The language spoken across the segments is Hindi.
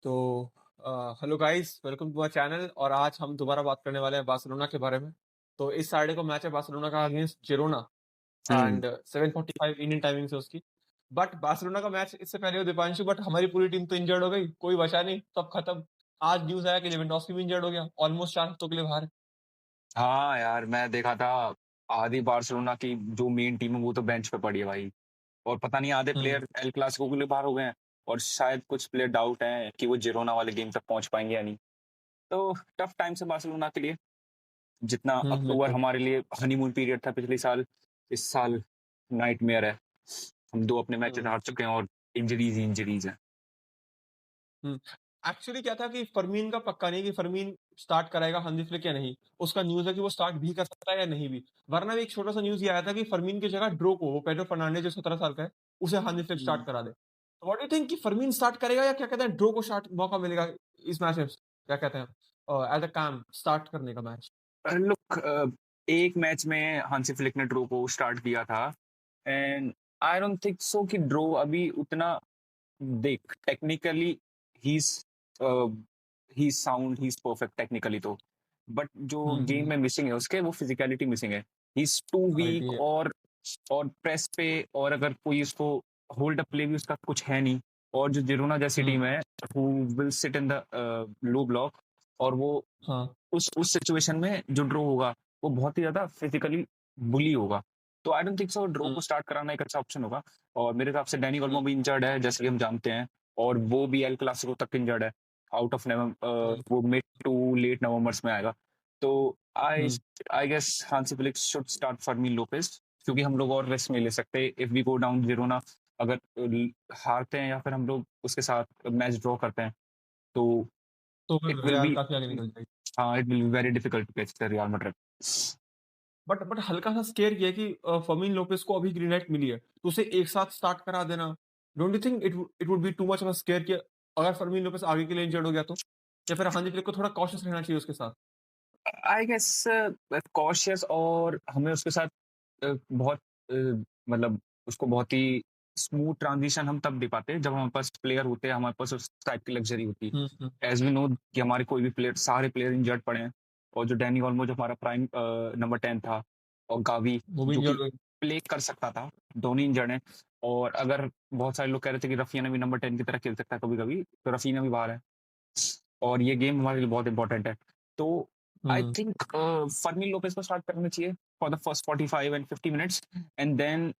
तो hello guys, welcome to my channel. और आज हम दोबारा बात करने वाले हैं बार्सिलोना के बारे में। तो इस सैटरडे को मैच है बार्सिलोना का against Girona hmm. And 7:45 Indian timing से उसकी। बट बार्सिलोना का मैच इससे पहले हो दीपांशु, बट हमारी पूरी टीम तो इंजर्ड हो गई, कोई बचा नहीं, सब खत्म। आज न्यूज आया कि लेवेंडोस्की भी इंजर्ड हो गया, ऑलमोस्ट 4 हफ्तों के लिए बाहर है। हाँ यार, मैं देखा था। आधी बार्सिलोना की जो मेन टीम है वो तो बेंच पे पड़ी है भाई। और पता नहीं आधे हम्म। प्लेयर एल क्लासिको के लिए बाहर हो गए हैं। और शायद कुछ प्लेयर डाउट हैं कि वो जिरोना वाले गेम तक पहुंच पाएंगे या नहीं। तो टफ टाइम से बार्सिलोना के लिए। जितना अक्टूबर बिल्कुल। हमारे लिए हनीमून पीरियड था पिछले साल, इस साल नाइटमेयर है। हम दो अपने मैचेस हार हम्म। चुके हैं और इंजरीज ही इंजरीज हैं। हम्म। एक्चुअली क्या था कि फरमीन का पक्का नहीं कि फरमीन स्टार्ट कराएगा हांजी फ्लिक या नहीं। उसका न्यूज है कि वो स्टार्ट भी कर सकता है या नहीं भी। वरना भी एक छोटा सा न्यूज ये आया था कि फरमीन की जगह ड्रो को, वो पेड्रो फर्नांडिस जो 17 साल का है, उसे हांजी फ्लिक स्टार्ट हम्म। करा दे। तो व्हाट डू यू थिंक कि फरमीन स्टार्ट करेगा या क्या कहते हैं ड्रो को स्टार्ट मौका मिलेगा इस मैच में, क्या कहते हैं एज अ कैम स्टार्ट करने का मैच। लुक, एक मैच में हांसी फ्लिक ने ड्रो को स्टार्ट किया था। एंड आई डोंट थिंक सो कि ड्रो अभी उतना, देख technically he he sound, he is perfect technically तो। बट जो गेम में मिसिंग है उसके, वो फिजिकलिटी मिसिंग है। ही इज टू आई भी वीक। है। और प्रेस पे, और अगर कोई उसको होल्ड अप प्ले भी उसका कुछ है नहीं। और जो जिरोना जैसी हम्म। टीम है, who will sit in the low block. और वो हाँ। उस सिचुएशन में जो ड्रॉ होगा, वो बहुत ही ज्यादा फिजिकली बुली होगा। तो I don't think so draw hmm. को स्टार्ट कराना एक अच्छा ऑप्शन होगा। और मेरे हिसाब से डैनी हम्म। ओल्मो भी इंजर्ड है, जैसे कि हम जानते हैं। और वो भी एल क्लासिको तक इंजर्ड है। Out of hmm. वो मिड टू लेट नवंबर्स में आएगा। तो I hmm. I guess Hansi Flick should start Fermin Lopez, क्योंकि हम लोग और रेस्ट नहीं ले सकते if we go down zero ना। अगर हारते हैं या फिर हम लोग उसके साथ मैच ड्रॉ करते हैं, तो तो इट फिर विल रियल बी, काफी आगे निकल जाएगी। हाँ, it will be very difficult to catch the Real Madrid. But हल्का सा स्केयर किया कि फर्मीन लोपेस को अभी ग्रीन लाइट मिली है तो उसे एक साथ स्टार्ट करा देना। Don't you think it would be too much of a square कि अगर फर्मीन लोपेस आगे के लिए इंजर्ड हो गया तो, या फिर हांजी फ्लिक को थोड़ा कॉशियस रहना चाहिए उसके साथ। आई गेस कॉशियस, और हमें उसके साथ बहुत मतलब उसको बहुत ही स्मूथ ट्रांजिशन हम तब दे पाते हैं जब हमारे पास प्लेयर होते हैं, हमारे पास उस टाइप की लग्जरी होती है। हम्म। एज वी नो कि हमारे कोई भी प्लेयर, सारे प्लेयर इंजर्ड पड़े हैं। और जो डैनी ऑल्मो, जो हमारा प्राइम नंबर 10 था, और गावी वो भी जो कि इंजर्ड हो गई। प्ले कर सकता था, दोनों इंजर्ड हैं। और अगर बहुत सारे लोग कह रहे थे कि रफीना भी नंबर 10 की तरह खेल सकता है कभी कभी, तो रफीना भी बाहर है। और ये गेम हमारे लिए बहुत इंपॉर्टेंट है। तो I hmm. Think Fermin Lopez को स्टार्ट करना चाहिए for the first 45 and 50 minutes. And then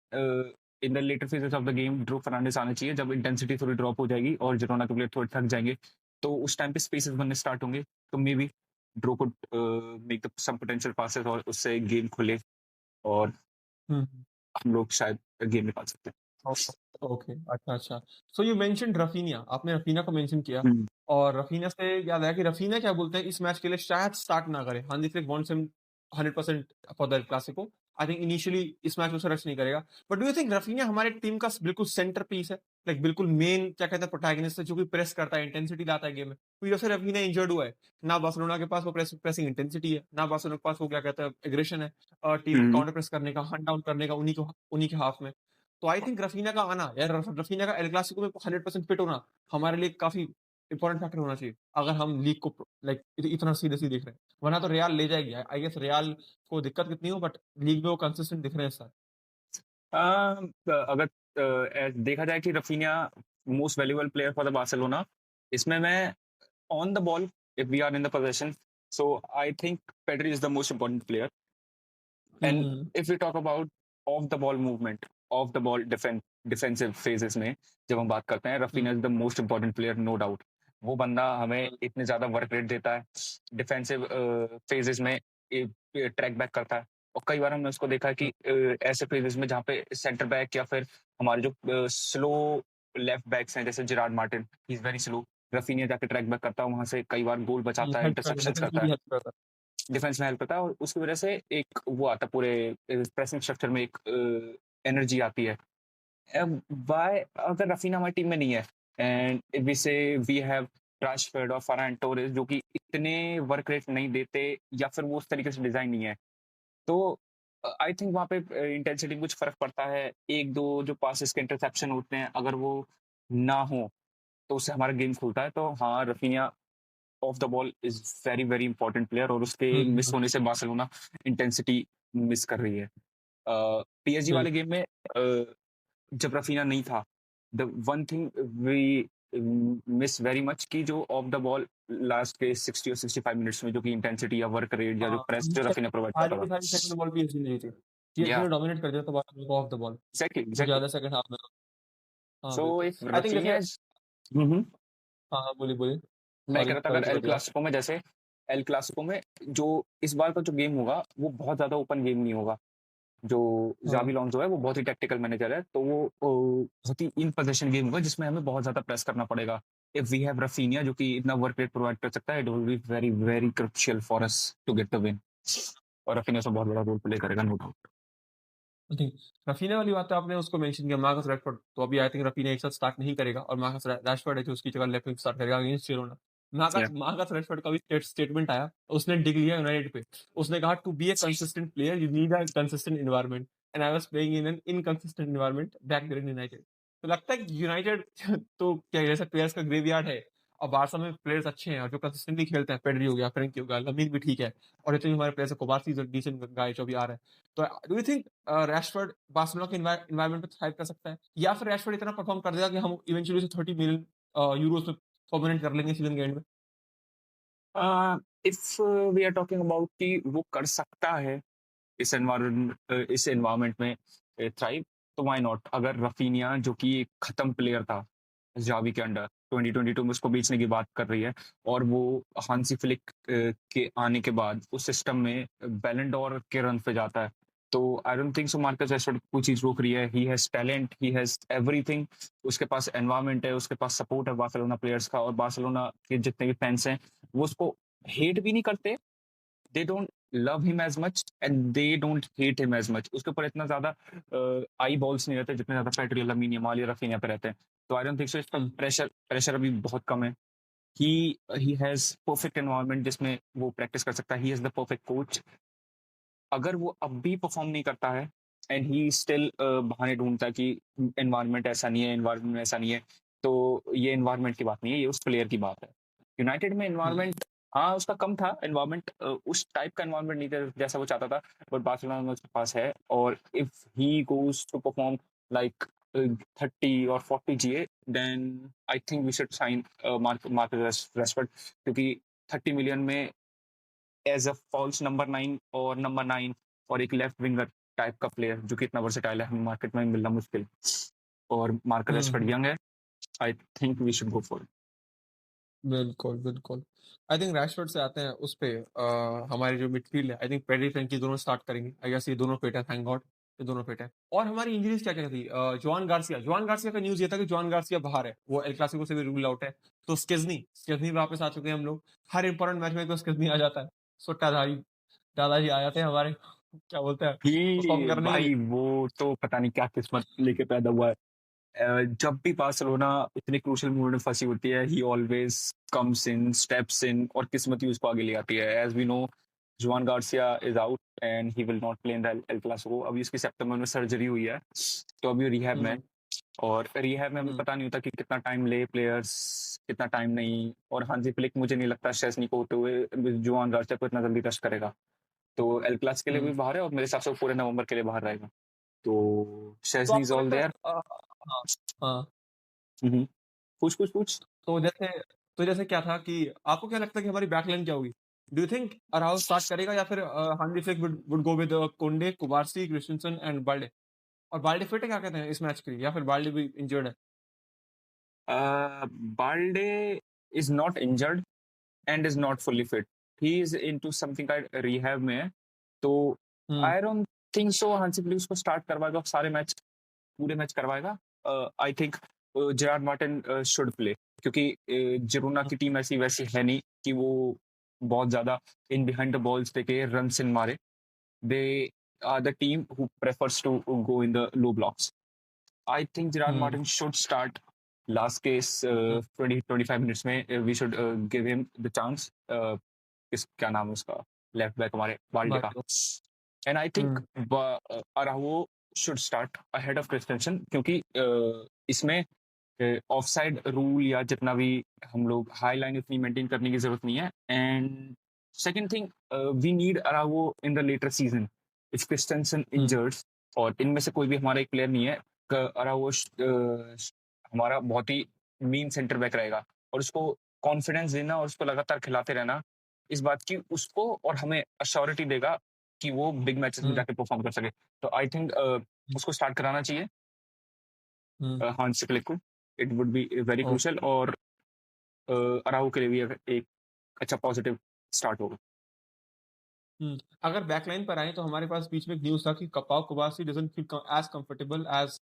in the later phases of the game Dro Fernandez आना चाहिए, जब इंटेंसिटी थोड़ी ड्रॉप हो जाएगी और जिरोना के प्लेयर थोड़े थक जाएंगे। तो उस टाइम पे स्पेसेस बनने स्टार्ट होंगे। तो मे बी ड्रो को make the some potential passes, और उससे गेम खुले। और हम्म। हम लोग शायद गेम निकाल सकते ओके, अच्छा अच्छा। सो यू मेंशनड रफीनिया, आपने रफीना को मेंशन किया। हैं। और रफीना से याद आया कि रफीना क्या बोलते हैं इस मैच के लिए शायद स्टार्ट ना करे। हांजी flick wants him 100% for the Clasico. I think initially इस मैच में उसे रश नहीं करेगा। But do you think Raphinha हमारे टीम का बिल्कुल सेंटर पीस है, लाइक बिल्कुल मेन क्या कहते हैं प्रोटैगनिस्ट है, जो कि प्रेस करता है, इंटेंसिटी लाता है गेम में? क्योंकि जैसे रफीना इंजर्ड हुआ है, ना बार्सिलोना के पास वो प्रेसिंग इंटेंसिटी है, ना बार्सिलोना के पास वो क्या कहता है एग्रेशन है, टीम को हम्म। काउंटर प्रेस करने का, हंट डाउन करने का उन्हीं के हाफ में। तो आई थिंक रफीना का आना, यार रफीना का एल क्लासिको में 100% फिट होना हमारे लिए काफी इंपॉर्टेंट फैक्टर होना चाहिए, अगर हम लीग को लाइक इतना सीधे सीधे देख रहे हैं। वरना तो रियाल ले जाएगी, आई गेस रियाल को दिक्कत कितनी हो, बट लीग में वो कंसिस्टेंट दिख रहे हैं सर। अगर देखा जाए कि Raphinha most valuable player for the Barcelona, इसमें मैं on the ball, if we are in the position, so I think Pedri is the most important player. And hmm. If we talk about off the ball movement, off the ball defensive phases में, जब हम बात करते हैं, hmm. Raphinha is the most important player, no doubt. वो बंदा हमें हम्म। इतने ज्यादा वर्क रेट देता है डिफेंसिव फेजेस में, ट्रैक बैक करता है। और कई बार हमने उसको देखा है कि ऐसे फेजेस में जहाँ पे सेंटर बैक या फिर हमारे जो स्लो लेफ्ट बैक्स हैं, जैसे Gerard Martin, he is very slow. Raphinha जाके ट्रैक बैक करता है, वहां से कई बार गोल बचाता है, हेल्प करता है, इंटरसेप्शन डिफेंस में करता भी है, हेल्प करता है। डिफेंस में हेल्प करता है। और उसकी वजह से एक वो आता है, पूरे प्रेसिंग स्ट्रक्चर में एक एनर्जी आती है। वाई अगर रफीना हमारी टीम में नहीं है, एंड वी से वी हैव राशफोर्ड और फरहान टोरेस, जो कि इतने वर्क रेट नहीं देते, या फिर वो उस तरीके से डिजाइन नहीं है, तो आई थिंक वहाँ पे इंटेंसिटी में कुछ फर्क पड़ता है। एक दो जो पासिस के इंटरसेप्शन होते हैं, अगर वो ना हो, तो उससे हमारा गेम खुलता है। तो हाँ, Raphinha of the ball is very very important player, और उसके मिस होने से बार्सिलोना इंटेंसिटी मिस कर रही है। पीएसजी वाले गेम में जब रफीना नहीं था, the one thing we miss very much कि जो ऑफ द बॉल लास्ट के 60 और 65 मिनट्स में जो कि इंटेंसिटी या वर्क रेट या जो प्रेस जो रफीना प्रोवाइड सारी करता की था। सारी सेकंड बॉल पीएसजी ने जीती। पीएसजी या ने डोमिनेट कर दिया था बार्सिलोना को ऑफ द बॉल एग्जैक्टली जो एग्जैक्टली। ज्यादा सेकंड हाफ में था। हाँ सो बिल्कुल। इफ आई थिंक जैसे रफीनिया इज हम्म हाँ हाँ बोलिए बोलिए। मैं कह सॉरी रहा था, सॉरी अगर टू एल कट यू ऑफ। क्लासिको में जैसे एल क्लासिको में जो इस बार का जो गेम होगा वो बहुत ज्यादा ओपन गेम नहीं होगा। जो जावी हाँ लॉन्जो है वो बहुत ही टैक्टिकल मैनेजर है, तो वो बहुत ही इन पोजीशन गेम होगा जिसमें हमें बहुत ज्यादा प्रेस करना पड़ेगा। इफ वी हैव रफीनिया जो कि इतना वर्क रेट प्रोवाइड कर सकता है, it will be very very crucial for us to get the win. और रफीनिया तो बहुत बड़ा रोल प्ले करेगा, no doubt. I think Raphinha वाली बात तो आपने उसको मेंशन किया मार्कस रैशफोर्ड तो अभी आई थिंक रफीना एक साथ स्टार्ट नहीं करेगा और मार्कस रैशफोर्ड है जो उसकी जगह लेफ्ट विंग स्टार्ट करेगा अगेंस्ट जिरोना। मार्कस या मार्कस रैशफोर्ड का भी स्टेटमेंट आया उसने डिग लिया यूनाइटेड पे। उसने कहा to be a consistent player you need a consistent environment and I was playing in an inconsistent environment back there in United. तो लगता है कि यूनाइटेड तो क्या जैसे प्लेयर्स का ग्रेवयार्ड है और बारसा में प्लेयर्स अच्छे हैं और जो कंसिस्टेंटली खेलते हैं पेड्री हो गया फ्रेंकी हो गया लमीर भी ठीक है और इतने हमारे प्लेयर्स कोबार्सी जो डिसेंट गाय जो भी आ रहा है। तो do you think Rashford Barcelona के एनवायरनमेंट पे थ्राइव कर सकता है या फिर रैशफोर्ड इतना परफॉर्म कर देगा कि हम इवेंचुअली उसे 30 मिलियन यूरोस में परमानेंट कर लेंगे सीजन के एंड में। If we are talking about कि वो कर सकता है इस एनवायरनमेंट में थ्राइव, तो व्हाई नॉट। अगर रफीनिया जो कि एक खत्म प्लेयर था जावी के अंडर 2022 में, उसको बेचने की बात कर रही है, और वो हांसी फ्लिक के आने के बाद उस सिस्टम में बैलन डोर के रन पे जाता है, तो I don't think so Marcus Rashford कोई चीज रोक रही है। He has talent, he has everything. उसके पास एनवायरनमेंट है, उसके पास सपोर्ट है बार्सिलोना प्लेयर्स का, और बार्सिलोना के जितने भी फैंस हैं वो उसको हेट भी नहीं करते। They don't love him as much and they don't hate him as much. उसके ऊपर इतना ज्यादा आई बॉल्स नहीं रहते जितने ज्यादा पेड्री, लमीन यमाल या रफीनिया पे रहते हैं। तो आई डोंट थिंक सो इसका हम्म प्रेशर प्रेशर अभी बहुत कम है। ही हैज परफेक्ट एनवायरनमेंट जिसमें वो प्रैक्टिस कर सकता है। ही इज द परफेक्ट कोच। अगर वो अब भी परफॉर्म नहीं करता है एंड ही स्टिल बहाने ढूंढता है कि एनवायरनमेंट ऐसा नहीं है, एनवायरनमेंट ऐसा नहीं है, तो ये एनवायरनमेंट की बात नहीं है, ये उस प्लेयर की बात है। यूनाइटेड में हम्म एनवायरनमेंट, हाँ उसका कम था एनवायरनमेंट, उस टाइप का एनवायरनमेंट नहीं था जैसा वो चाहता था, बट बार्सिलोना में उसके पास है। और if he goes to perform like 30 और 40 GA, then I think we should sign Marcus Rashford, क्योंकि 30 मिलियन में एज अ फॉल्स नंबर 9 और नंबर 9 और एक लेफ्ट विंगर टाइप का प्लेयर जो कि इतना वर्सेटाइल है, हमें मार्केट में मिलना मुश्किल। और मार्कस रैशफोर्ड हम्म। यंग है, I think we should go for बिल्कुल बिल्कुल। आई थिंक रैशफोर्ड से आते हैं उस पे हमारे जो मिडफील्ड है आई थिंक पेड्री फ्रैंकी दोनों स्टार्ट करेंगे आई गेस ये दोनों फिट है थैंक गॉड ये दोनों फिट है। और हमारी इंजरीज क्या क्या थी जॉन गार्सिया का न्यूज ये था कि जॉन गार्सिया बाहर है वो एल क्लासिको से भी रूल आउट है। तो स्केजनी स्केजनी वापस आ चुके हैं हम लोग हर इंपॉर्टेंट मैच में तो स्केजनी आ जाता है। सोटाधारी दादाजी आ जाते हैं हमारे क्या बोलते हैं परफॉर्म ही करने के लिए। भाई। वो तो पता नहीं क्या किस्मत लेके पैदा हुआ है। जब भी बार्सिलोना इतनी क्रूशियल मोमेंट में फंसी होती है, ही always comes in, steps in, और किस्मत ही उसको आगे ले आती है। एज वी नो, जुआन Garcia is out and he will not play in the El Clasico. अभी उसकी सितंबर में सर्जरी हुई है, तो अभी रिहैब में है। हम्म और रिहैब में हमें हम्म पता नहीं होता कि कितना टाइम ले प्लेयर्स, कितना टाइम नहीं। और हांजी फ्लिक मुझे नहीं लगता शेस्नी को होते हुए जुआन गार्सिया को इतना जल्दी टच करेगा। तो एल क्लास के लिए भी हम्म। बाहर है, और मेरे हिसाब से वो पूरे नवंबर के लिए बाहर रहेगा। तो तो शेस्नी इज आपको ऑल लगता है देयर। हाँ हाँ। पूछ पूछ पूछ। तो जैसे तो जैसे क्या था कि आपको क्या लगता है कि हमारी बैकलाइन क्या होगी। Do you think Araujo start करेगा या फिर Hansi Flick would go with Kounde Cubarsi Christensen and Balde. और बाल्डे फिट है क्या कहते हैं इस मैच के लिए या फिर बाल्डे भी इंजर्ड है। Balde is not injured and is not fully fit. He is into something kind rehab में है, तो hmm I don't think so Hansi Flick उसको स्टार्ट करवाएगा सारे मैच, पूरे मैच करवाएगा। I think Gerard Martin should play, क्योंकि जिरोना की टीम ऐसी वैसी है नहीं कि वो बहुत ज्यादा इन बिहाइंड द बॉल्स देके रन इन मारे। They are the team who prefers to go in the low blocks. I think Gerard hmm Martin should start last case hmm 20-25 minutes में we should give him the chance। इस क्या नाम है उसका, लेफ्ट बैक हमारे बाल्डे का। Balde. And I think hmm Araujo should start ahead of Christensen, क्योंकि इसमें ऑफसाइड रूल या जितना भी हम लोग हाई लाइन इतनी मेंटेन करने की जरूरत नहीं है. And second thing, we need Araujo in the later season if Christensen injures, और इनमें से कोई भी हमारा एक प्लेयर नहीं है. अराउगो हमारा बहुत ही मीन सेंटर बैक रहेगा, और उसको कॉन्फिडेंस देना और उसको लगातार खिलाते रहना इस बात की उसको और हमें अश्योरिटी देगा कि वो बिग मैचेस में जाके परफॉर्म कर सके. तो आई थिंक उसको स्टार्ट कराना चाहिए हांस फ्लिक को. It would be very crucial, और अराउ के लिए भी एक अच्छा पॉजिटिव स्टार्ट होगा. अगर बैकलाइन पर आए तो हमारे पास बीच में एक न्यूज था कि कपाव Cubarsi doesn't feel as comfortable as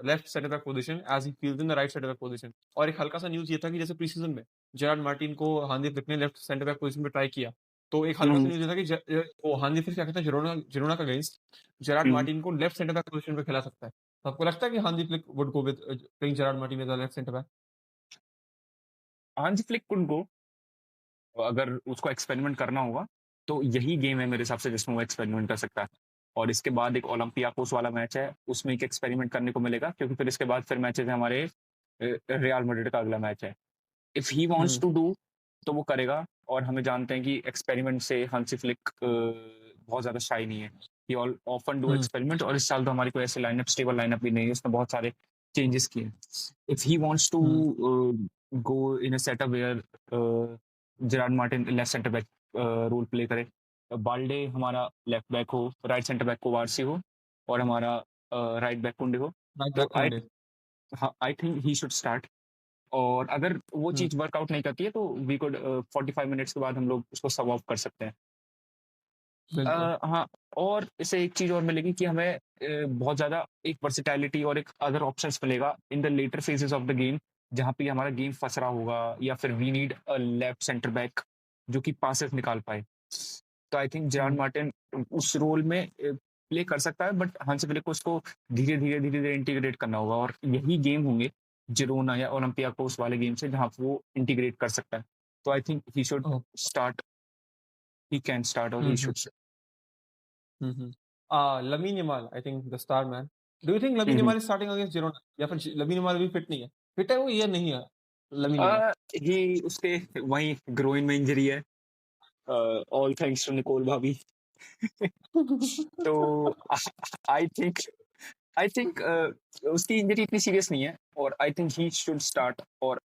left centre back position as he feels in the right centre back position. और एक हल्का सा न्यूज ये था कि जैसे प्री सीजन में जेरार्ड मार्टिन को हांदी फ्लिक ने लेफ्ट सेंटर बैक पोजीशन पे ट्राई किया, तो एक हल्का सा न्यूज ये था कि वो हांदी फ्लिक क्या कहते हैं जिरोना का अगेंस्ट जेरार्ड मार्टिन को लेफ्ट सेंटर बैक पोजीशन पे खिला सकता है. तो आपको लगता है कि Hansi Flick would go with playing Gerard Martin as a left centre back? Hans Flick could go, अगर उसको एक्सपेरिमेंट करना होगा तो यही गेम है मेरे हिसाब से जिसमें वो एक्सपेरिमेंट कर सकता है. और इसके बाद एक ओलंपियाकोस वाला मैच है, उसमें एक एक्सपेरिमेंट करने को मिलेगा, क्योंकि फिर इसके बाद फिर मैचेस है हमारे. रियल मैड्रिड का अगला मैच है. If he wants to do तो वो करेगा, और हमें जानते हैं कि एक्सपेरिमेंट से हांसी फ्लिक बहुत ज्यादा शाई नहीं है. ही ऑल ऑफन डू एक्सपेरिमेंट, और इस साल तो हमारी कोई ऐसे लाइनअप स्टेबल लाइनअप भी नहीं है, उसने बहुत सारे चेंजेस किए. If he wants to go in a setup where Gerard Martin left centre back role play करे, बाल्डे हमारा लेफ्ट बैक हो, राइट सेंटर बैक को वारसी हो, और हमारा राइट बैक कुंडे हो, तो I think he should start. और अगर वो चीज वर्कआउट नहीं करती है तो वी कुड 45 मिनट्स के बाद हम लोग उसको सब ऑफ कर सकते हैं. हाँ, और इससे एक चीज और मिलेगी कि हमें बहुत ज्यादा एक वर्सिटैलिटी और एक अदर ऑप्शंस मिलेगा in the later phases of the game, जहाँ पे हमारा गेम फंस रहा होगा, या फिर we need a left centre back जो कि पासेस निकाल पाए. तो आई थिंक जेरार्ड मार्टिन उस रोल में प्ले कर सकता है, बट हांसी फ्लिक को उसको धीरे धीरे इंटीग्रेट करना होगा, और यही गेम होंगे जिरोना या ओलंपियाकोस वाले गेम से जहाँ वो इंटीग्रेट कर सकता है. तो I think he should start, he can start, or he should. Lamine Yamal, I think the star man. Do you think Lamine Yamal is starting against Girona? या फिर Lamine Yamal भी फिट नहीं है? फिट है वो या नहीं है Lamine Yamal? ही उसके वही ग्रोइन में इंजरी है, ऑल थैंक्स टू निकोल भाभी. तो आई थिंक उसकी इंजरी इतनी सीरियस नहीं है, और I think he should start. और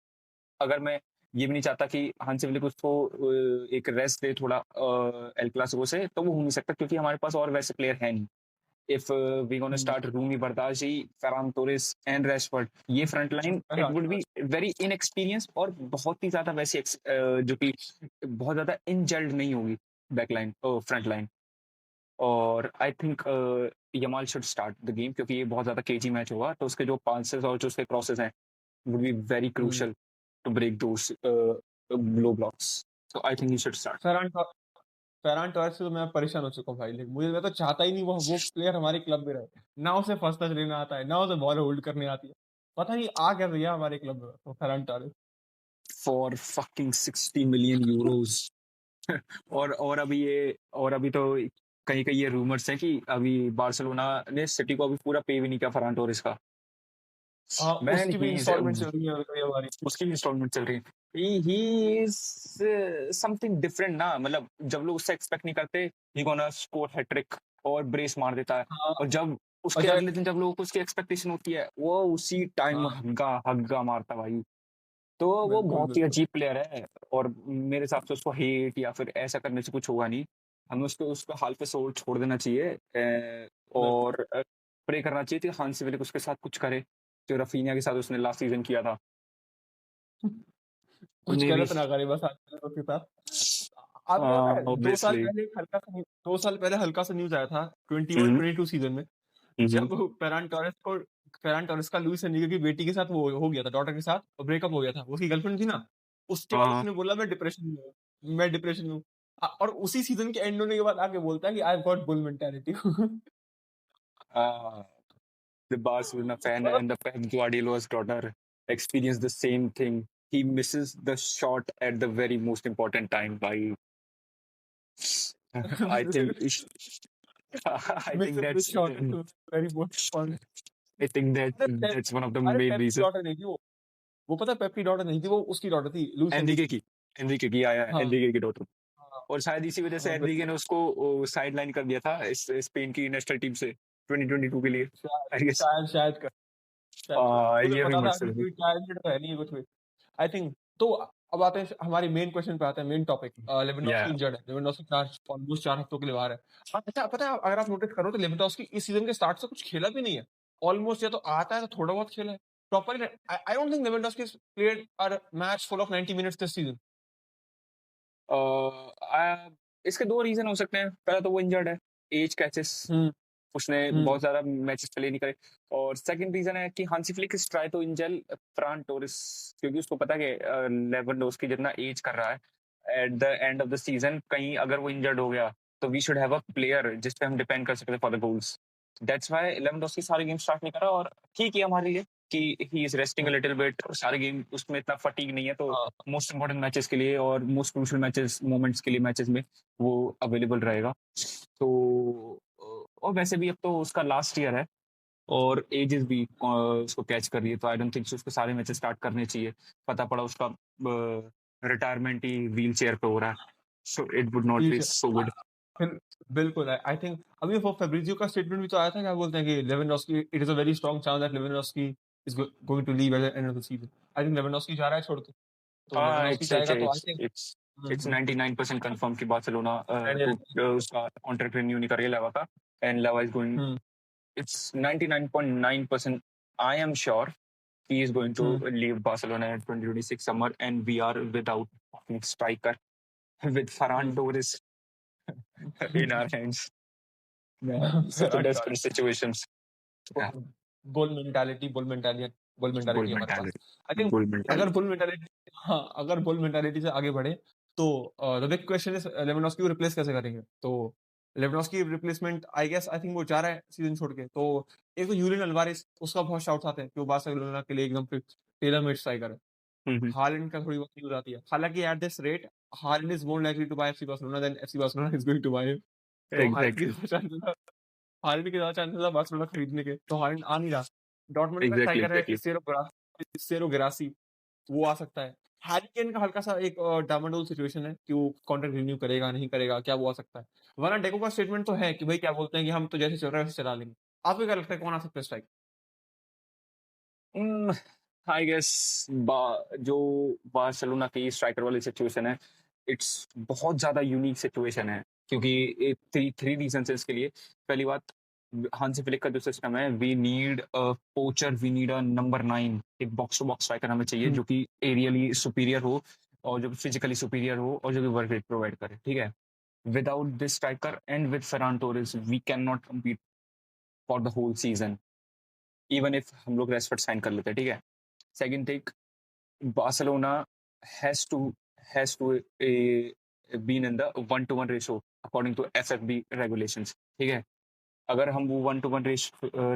अगर मैं ये भी नहीं चाहता कि हांसी फ्लिक उसको एक रेस्ट दे थोड़ा एल क्लासिको से, तो वो हो नहीं सकता, क्योंकि हमारे पास और वैसे प्लेयर हैं नहीं. If we're going to start Rumi Bardghji, Ferran Torres and Rashford, ये front line it would be very inexperience, और बहुत ही ज्यादा वैसी जो कि बहुत ज्यादा इनजेल्ड नहीं होगी बैक लाइन फ्रंट लाइन. और I think Yamal should start the game, क्योंकि ये बहुत ज्यादा केजी मैच होगा, तो उसके जो पासेस और जो उसके क्रॉसेस हैं would be very crucial to break those low blocks. So I think he should start. Ferran Torres से तो मैं परेशान हो चुका हूँ भाई. मैं तो चाहता ही नहीं वो प्लेयर हमारे क्लब में रहे. ना उसे फर्स्ट टच लेना आता है, ना उसे बॉल होल्ड करने आती है. पता नहीं आ क्या भैया हमारे क्लब में तो Ferran Torres for fucking 60 million euros. और अभी तो कहीं कहीं ये रूमर्स हैं कि अभी बार्सिलोना ने सिटी को अभी पूरा पे भी नहीं किया फरान टोरेस का. उसकी भी इंस्टॉलमेंट चल रही है हमारी. उसकी भी इंस्टॉलमेंट चल रही है. ही इज समथिंग डिफरेंट ना, मतलब जब लोग उससे एक्सपेक्ट नहीं करते ही गोना स्कोर हैट्रिक और ब्रेस मार देता है, और जब उसके अगले दिन जब लोगों को उसकी एक्सपेक्टेशन होती है वो उसी टाइम हग्गा मारता भाई. तो वो बहुत ही अजीब प्लेयर है, और मेरे हिसाब से उसको हेट या फिर ऐसा करने से कुछ होगा नहीं. हमें उसको हाल पे छोड़ देना चाहिए, और प्रे करना चाहिए कि हांसी फ्लिक उसके साथ कुछ करे जो रफीनिया के साथ उसने लास्ट सीजन किया था. कुछ गलत ना करे बस उसके साथ. आपको 2 साल पहले हल्का सा न्यूज आया था 21-22 सीजन में, जब फेरान टोरेस का लुइस एनरिके की बेटी के साथ वो हो गया था, डॉटर के साथ ब्रेकअप हो गया था. उसकी गर्लफ्रेंड थी ना, उसके बाद उसने बोला मैं डिप्रेशन में हूँ. और उसी सीजन के एंड होने के बाद आके बोलता है कि I have got bull mentality. The Barcelona fan and the Pep Guardiola's daughter experience the same thing. He misses the shot at the very most important time. By I think that's very important. I think अरे पेप that's one of the अरे main पेप की reason. डॉटर नहीं थी वो पता है पेप की डॉटर नहीं थी, वो उसकी डॉटर थी, लुइस एनरिके एनरिके की। की एनरिके की आया हाँ, एनरिके की डॉटर, हाँ, और शायद इसी वजह से हाँ, एनरिके ने उसको साइड लाइन कर दिया था इस स्पेन की नेशनल टीम से 2022 के लिए, शायद आई गेस। शायद शायद कर शायद कर मुझे ये पता था रूमर्स कि चल रहे कोई टैलेंटेड तो है नहीं है कुछ भी। आई थिंक तो अब आते हैं हमारे मेन क्वेश्चन पे आते हैं, मेन टॉपिक। थे। लेवेंडोस्की इंजर्ड है, लेवेंडोस्की ऑलमोस्ट 4 हफ्तों के लिए बाहर है। अच्छा पता है अगर आप नोटिस करो तो लेवेंडोस्की इस सीजन के स्टार्ट से कुछ खेला भी नहीं है। ऑलमोस्ट या तो आता है तो थोड़ा बहुत खेला है। Proper I don't think Lewandowski has played a match full of 90 minutes this season. इसके दो रीजन हो सकते हैं। पहला तो वो इंजर्ड है, एज कैचेस, हम्म उसने हम्म बहुत ज्यादा मैचेस प्ले नहीं करे। और सेकंड रीजन है कि Hansi Flick is try to install Ferran Torres, क्योंकि उसको पता है कि लेवेंडोस्की जितना एज कर रहा है at the end of the season, कहीं अगर वो इंजर्ड हो गया तो we should have a player जिस पे हम डिपेंड कर सकते हैं for the goals. That's why Lewandowski सारे गेम स्टार्ट नहीं करा, और ठीक है हमारे लिए कि he is resting a hmm, little bit, सारे गेम उसमें इतना फटीग नहीं है, तो हाँ मोस्ट इंपॉर्टेंट मैचेस के लिए और मोस्ट क्रूशियल मैचेस मोमेंट्स के लिए मैचेस में वो अवेलेबल रहेगा। तो और वैसे भी अब तो उसका लास्ट ईयर है और एजेस भी उसको कैच कर रही है, तो आई डोंट थिंक उसको सारे मैचेस स्टार्ट करने चाहिए। पता पड़ा उसका रिटायरमेंट ही व्हील चेयर पे हो रहा है, so it would not be ठीक है। So good. फिर बिल्कुल आई थिंक अभी वो फेब्रिजियो का स्टेटमेंट भी तो आया था, क्या बोलते हैं कि Lewandowski it is a very strong chance that Lewandowski is going to leave at the end of the season. I think Lewandowski जा रहा है छोड़ के, तो हाँ, लेवेंडोस्की इट्स जाएगा इट्स तो I it's think it's it's 99% confirm कि बार्सिलोना उसका कॉन्ट्रैक्ट रिन्यू नहीं करेगा लेवा का, एंड लेवा is going, hmm it's 99.9% I am sure he is going to hmm leave Barcelona in 2026 summer, and we are without fucking striker with Ferran hmm Torres in our hands. Yeah, such a desperate situations. Yeah, bull bull mentality हमारे पास। mentality. आई थिंक Bull अगर mentality. बुल मेंटालिटी, हाँ अगर बुल मेंटालिटी से आगे बढ़े तो the big question is Lewandowski को रिप्लेस कैसे करेंगे। तो Lewandowski replacement I guess I think वो जा रहा है सीजन छोड़ के। तो एक तो यूलियन अल्वारेस, उसका बहुत शाउट्स आते हैं कि वो बार्सिलोना के लिए एकदम टेलर मेड स्ट्राइकर है। Mm-hmm. हालैंड का थोड़ी बहुत न्यूज़ आती है, हालांकि at this rate Haaland is more likely to buy FC Barcelona than FC Barcelona is going to buy him. तो हालैंड की Exactly. हालैंड के ज्यादा चांसेस है बार्सिलोना खरीदने के, तो हालैंड आ नहीं रहा। डॉर्टमुंड का Exactly. स्ट्राइकर है Exactly. इसेरो गिरासी, वो आ सकता है। हैरी केन का हल्का सा एक डामाडोल सिचुएशन है कि वो कॉन्ट्रैक्ट रिन्यू करेगा नहीं करेगा, क्या वो आ सकता है। वरना डेको का स्टेटमेंट तो है कि भाई क्या बोलते हैं कि हम तो जैसे चल रहा है वैसे चला लेंगे। आपको क्या लगता है कौन आ सकता है स्ट्राइक? आई गेस जो बार्सिलोना की स्ट्राइकर वाली सिचुएशन है, इट्स बहुत ज्यादा यूनिक सिचुएशन है, क्योंकि थ्री थ्री रीजन है इसके लिए। पहली बात, हांसी फ्लिक का जो सिस्टम है, we need a poacher, we need a number 9, एक बॉक्स टू बॉक्स स्ट्राइकर हमें चाहिए जो कि एरियली सुपीरियर हो और जो फिजिकली सुपीरियर हो और जो कि वर्क रेट प्रोवाइड करे, ठीक है। Without this striker and with Ferran Torres we can not compete for the whole season, even if हम लोग रेशफोर्ड साइन कर लेते हैं, ठीक है। Second thing, Barcelona has to has to been in the 1-to-1 ratio according to FFB regulations, ठीक है। अगर हम वो 1-to-1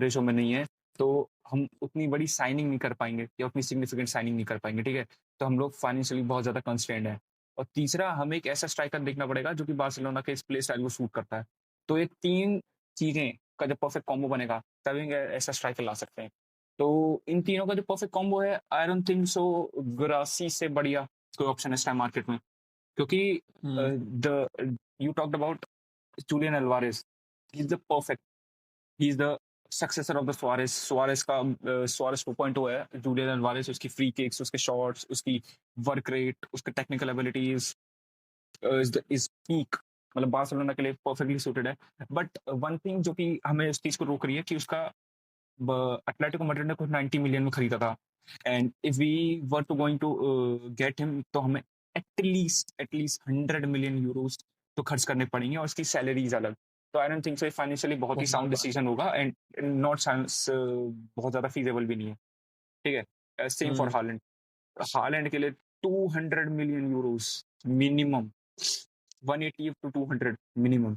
रेशो में नहीं है तो हम उतनी बड़ी साइनिंग नहीं कर पाएंगे या उतनी सिग्निफिकेंट साइनिंग नहीं कर पाएंगे, ठीक है। तो हम लोग फाइनेंशियली बहुत ज्यादा कंस्ट्रेंड है। और तीसरा, हमें एक ऐसा स्ट्राइकर देखना पड़ेगा जो कि बार्सिलोना के इस प्ले स्टाइल को सूट करता है। तो ये तीन चीजें का जब परफेक्ट कॉम्बो बनेगा तभी हम ऐसा स्ट्राइकर ला सकते हैं। तो इन तीनों का जो परफेक्ट कॉम्बो है, I don't think so Guirassy से बढ़िया कोई ऑप्शन इस टाइम मार्केट में, क्योंकि the you talked about Julian Alvarez, he is the perfect, he is the successor of the Suarez. Suarez का सुआरेस 2.0 है, जूलियन अल्वारेस उसकी फ्री किक्स, उसके शॉट्स, उसकी वर्क रेट, उसके टेक्निकल एबिलिटीज इज पीक, मतलब बार्सिलोना के लिए परफेक्टली सूटेड है। बट वन थिंग जो कि हमें इस चीज को रोक रही है कि उसका एटलेटिको मैड्रिड ने कुछ 90 मिलियन में खरीदा था, and if we were to going to get him तो हमें एटलीस्ट 100 मिलियन यूरोस तो खर्च करने पड़ेंगे, और उसकी सैलरीज अलग। तो I don't think so financially बहुत ही साउंड डिसीजन होगा, एंड नॉट बहुत ज्यादा फीजेबल भी नहीं है, ठीक है। सेम फॉर हालैंड, हालैंड के लिए 200 million euros minimum, 180 to 200 minimum.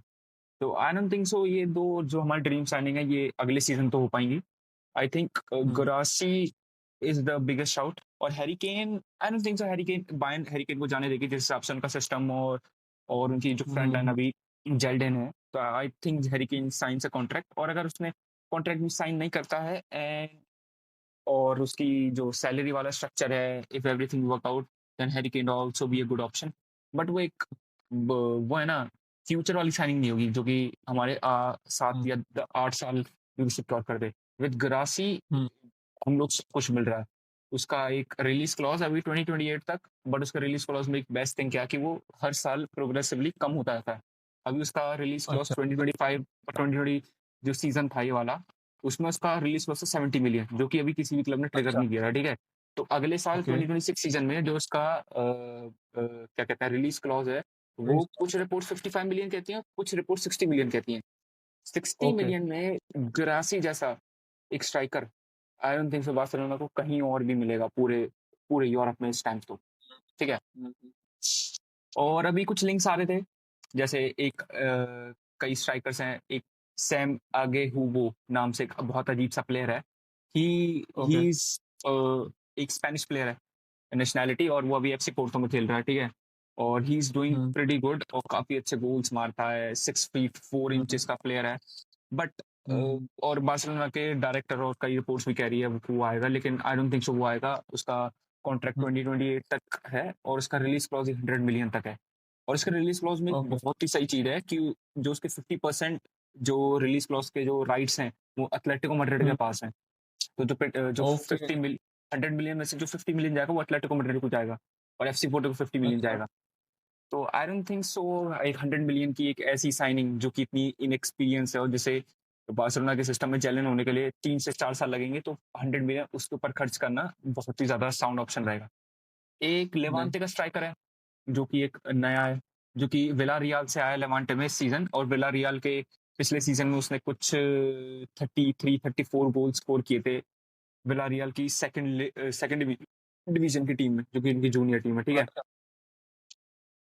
तो आई डोंट थिंक सो ये दो जो हमारी ड्रीम साइनिंग है ये अगले सीजन तो हो पाएंगी। I think Grassi is the biggest shout, और Harry Kane, I don't think so Harry Kane को जाने देगी जिस हिसाब से उनका सिस्टम और उनकी जो फ्रंट लाइन अभी जेल्ड इन है। तो I think Harry Kane science a contract, और अगर उसने कॉन्ट्रैक्ट भी साइन नहीं करता है, एंड और उसकी जो सैलरी वाला स्ट्रक्चर है, if everything work out, then Harry Kane also be a good option. But वो एक वो है ना, फ्यूचर वाली साइनिंग नहीं होगी जो कि हमारे 7 हुँ, या 8 साल भी सिक्योर कर दे। विद ग्रासी हुँ, हम लोग सब कुछ मिल रहा है। उसका एक रिलीज क्लॉज अभी 2028 तक, बट उसका रिलीज क्लॉज में एक बेस्ट थिंग क्या कि वो हर साल प्रोग्रेसिवली कम होता रहता है। अभी उसका रिलीज क्लॉज अच्छा, 2025 और 2020 जो सीजन था ये वाला, उसमें उसका रिलीज क्लॉज था 70 मिलियन, जो कि अभी किसी भी क्लब ने ट्रिगर अच्छा, नहीं किया था, ठीक है। तो अगले साल ओके, 2026 सीजन में जो उसका क्या कहते हैं रिलीज क्लॉज है, वो रिस कुछ रिपोर्ट 55 मिलियन कहती हैं, कुछ रिपोर्ट 60 मिलियन कहती हैं। 60 ओके, मिलियन में ग्रासी जैसा एक striker, I don't think so Barcelona को कहीं और भी मिलेगा पूरे पूरे यूरोप में इस टाइम तो, ठीक है। हुँ, हुँ, और अभी कुछ लिंक्स आ रहे थे, जैसे एक कई स्ट्राइकर्स हैं, एक सैम आगे हुबो नाम से एक बहुत अजीब सा प्लेयर है। ही ही ओके, इज एक स्पेनिश प्लेयर है नेशनैलिटी, और वो अभी एफसी पोर्तो में खेल रहा है, ठीक है। और he is doing hmm, pretty good और काफी अच्छे गोल्स मारता है, 6 फीट 4 इंचेस हुँ, का प्लेयर है। बट हुँ, और बार्सिलोना के डायरेक्टर और कई रिपोर्ट्स भी कह रही है वो आएगा, लेकिन आई डोंट थिंक सो वो आएगा। उसका कॉन्ट्रैक्ट हुँ, 2028 तक है और उसका रिलीज क्लॉज 100 मिलियन तक है। और इसका रिलीज क्लॉज में एक ओके, बहुत ही सही चीज है कि जो उसके 50% जो रिलीज क्लॉज के जो राइट्स हैं वो एटलेटिको मैड्रिड के हुँ, पास हैं। तो जो ओके, 100 मिलियन में से जो 50 मिलियन जाएगा वो एटलेटिको मैड्रिड को जाएगा, और एफसी पोर्टो को 50 मिलियन अच्छा, जाएगा। तो आई डोंट थिंक सो एक 100 मिलियन की एक ऐसी साइनिंग जो कि इतनी इनएक्सपीरियंस है और जिसे बार्सिलोना के सिस्टम में जेलन होने के लिए 3 से 4 साल लगेंगे, तो 100 मिलियन उसके ऊपर खर्च करना बहुत ही ज्यादा साउंड ऑप्शन रहेगा। एक नहीं, लेवांते का स्ट्राइकर है जो कि एक नया है, जो कि विला रियाल से आया लेवांटे में इस सीजन, और विला रियाल के पिछले सीजन में उसने कुछ 33-34 गोल स्कोर किए थे विला रियाल की सेकंड डिवीजन की टीम में, जो कि इनकी जूनियर टीम है, ठीक है। अच्छा,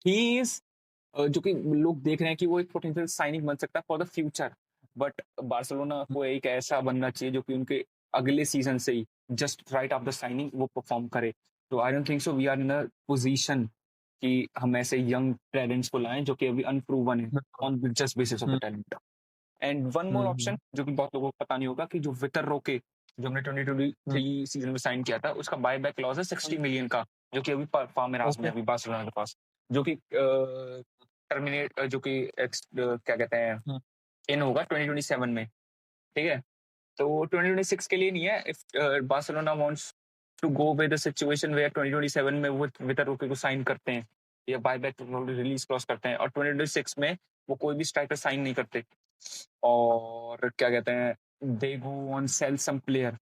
ही इज जो कि लोग देख रहे हैं कि वो एक पोटेंशियल साइनिंग बन सकता है for the future, but Barcelona हुँ, को एक ऐसा बनना चाहिए जो कि उनके अगले सीजन से ही जस्ट राइट आफ्टर साइनिंग वो परफॉर्म करे। तो I don't think so we are in a position कि हम ऐसे यंग टैलेंट्स को लाएं जो कि अभी अनप्रूवन है बिल्कुल, on just basis of the hmm, talent. And one hmm, more option hmm, जो कि बहुत लोगों को पता नहीं होगा कि जो वितर रोके जो हमने हुँ, 2023 सीजन में साइन किया था, उसका बाय बैक क्लॉज है हुँ, 60 मिलियन का, जो कि अभी पामेरास में ओके, है, अभी बार्सिलोना के पास, जो कि टर्मिनेट जो कि क्या कहते हैं हुँ, इन होगा 2027 में, ठीक है। तो 2026 के लिए नहीं है, if Barcelona wants to go with the situation where 2027 में वो वितर रोके को साइन करते हैं या बाय बैक रिलीज क्रॉस करते हैं, और 2026 में वो कोई भी स्ट्राइकर साइन नहीं करते, और क्या कहते हैं they go on sell some player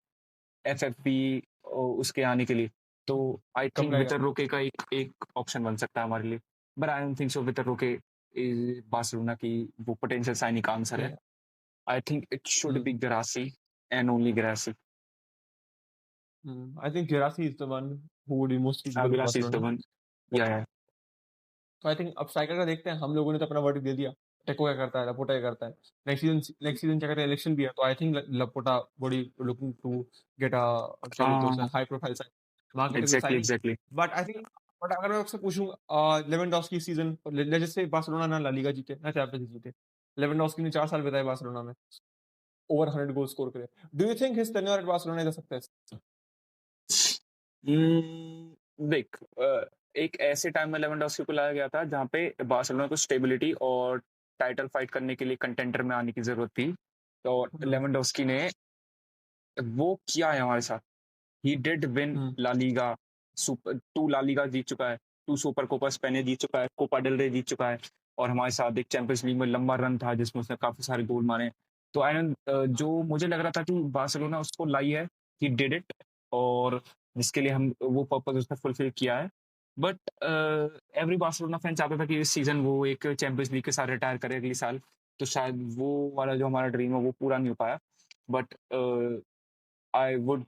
FFP उसके आने के लिए। तो आई कब थिंक रहेगा? वितर रोके का एक एक ऑप्शन बन सकता है हमारे लिए, but I don't think so Vitor Roque is Barcelona की वो पोटेंशियल साइनिंग का आंसर है। नहीं, I think it should hmm, be Guirassy and only Guirassy. I think Guirassy is the one who would be most suitable for Guirassy is the Barcelona. One. या तो आई थिंक अब स्ट्राइकर का देखते हैं, हम लोगों ने तो अपना वर्डिक्ट दे दिया। टेको क्या करता है, लापोर्टा क्या करता है। नेक्स्ट सीजन क्या कहते हैं, इलेक्शन भी है, तो आई थिंक लापोर्टा बड़ी लुकिंग टू गेट क्या बोलते हैं उसे, high profile sign, marketable exactly signing. Exactly. But I think, but अगर मैं आपसे पूछूं, Lewandowski season, let's say Barcelona ना ला लीगा जीते ना चैंपियंस जीते, लेवेंडोस्की ने 4 साल बिताए बार्सिलोना में, ओवर 100 गोल स्कोर करे। Do you think his tenure at Barcelona is a success? देख एक ऐसे टाइम में लेवेंडोस्की को लाया गया था जहाँ पे बार्सिलोना को स्टेबिलिटी और टाइटल फाइट करने के लिए कंटेंटर में आने की जरूरत थी, तो हम्म, लेवेंडोस्की ने वो किया है हमारे साथ। He did win hmm, La Liga, super 2 La Liga जीत चुका है, 2 सुपर कोपा स्पेन जीत चुका है, कोपा डेल रे जीत चुका है, और हमारे साथ एक चैंपियंस लीग में लंबा रन था जिसमें उसने काफी सारे गोल मारे। तो आई जो मुझे लग रहा था कि बार्सिलोना उसको लाई है, ही डिड इट, और जिसके लिए हम वो पर्पज उसने फुलफिल किया है। बट एवरी बार्सिलोना फैन चाहता था कि इस सीजन वो एक चैंपियंस लीग के साथ रिटायर करे अगले साल, तो शायद वो वाला जो हमारा ड्रीम है वो पूरा नहीं हो पाया। बट आई वुड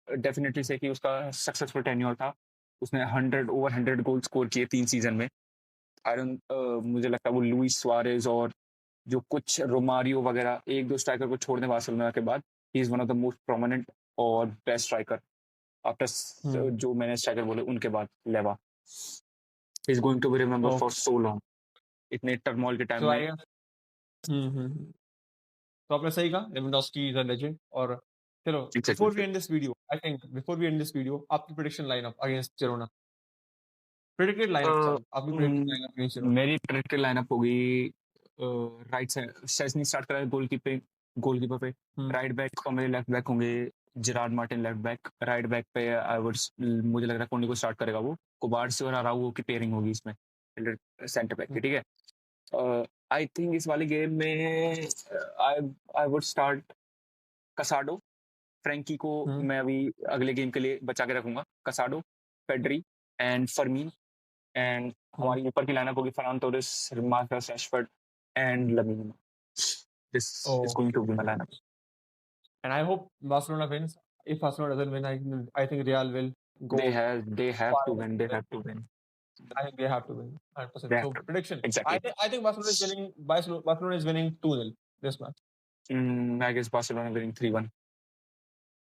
डेफिनेटली से कि उसका सक्सेसफुल टेन्योर था। उसने 100 गोल स्कोर किए 3 सीजन में। आई डोंट मुझे लगता है वो लुइस सुआरेज और जो कुछ रोमारियो वगैरह एक दो स्ट्राइकर को छोड़ने बार्सिलोना के बाद he is one of the most prominent और बेस्ट स्ट्राइकर आफ्टर हम्म, जो मैंने स्ट्राइकर बोले उनके बाद Lewa is going to be remember for okay, so long, इतने टर्मोल के टाइम सो में। आई गेस, हम्म, हम्म, तो आपने सही कहा, लेवेंडोस्की इज अ लेजेंड। और चलो, Exactly. Before we end this video, I think before we end this video, आपकी prediction lineup against Girona, predicted lineup, sorry, आपकी प्रेडिक्टेड लाइनअप अगेंस्ट जिरोना। मेरी प्रेडिक्टेड लाइनअप होगी राइट साइड शेज़नी स्टार्ट करा गोलकीपर पे, हम्म, राइट बैक और मेरे लेफ्ट बैक होंगे Gerard Martin left back, right back पे मुझे लग रहा है कोनी को स्टार्ट करेगा वो, कुबार्सी और अराउगो की पेयरिंग होगी इसमें सेंटर बैक की, ठीक है। आई थिंक इस वाली गेम में I would start Casado, Frenkie को हम्म, मैं अभी अगले गेम के लिए बचा के रखूंगा, Casado, Pedri and Fermin, and हमारी ऊपर की लाइनअप होगी Ferran Torres, Marcus Rashford and Lamine. This is going to be my lineup. And I hope Barcelona wins. If Barcelona doesn't win, I think Real will go They have far. to win. They have to win. I think they have to win 100%. They have So to. prediction. Exactly. I think Barcelona is winning. Barcelona is winning 2-0 this match. I guess Barcelona winning 3-1.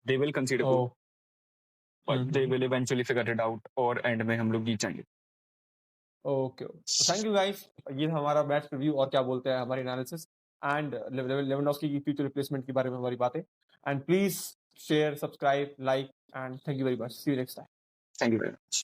They will concede a goal, Oh. but they will eventually figure it out और end में हम लोग जीत जाएंगे। Okay. So thank you guys. ये हमारा मैच रिव्यू और क्या बोलते हैं हमारी एनालिसिस एंड लेवेंडोस्की की फ्यूचर रिप्लेसमेंट के बारे में हमारी बातें। And please share, subscribe, like and thank you very much. See you next time. Thank you very much.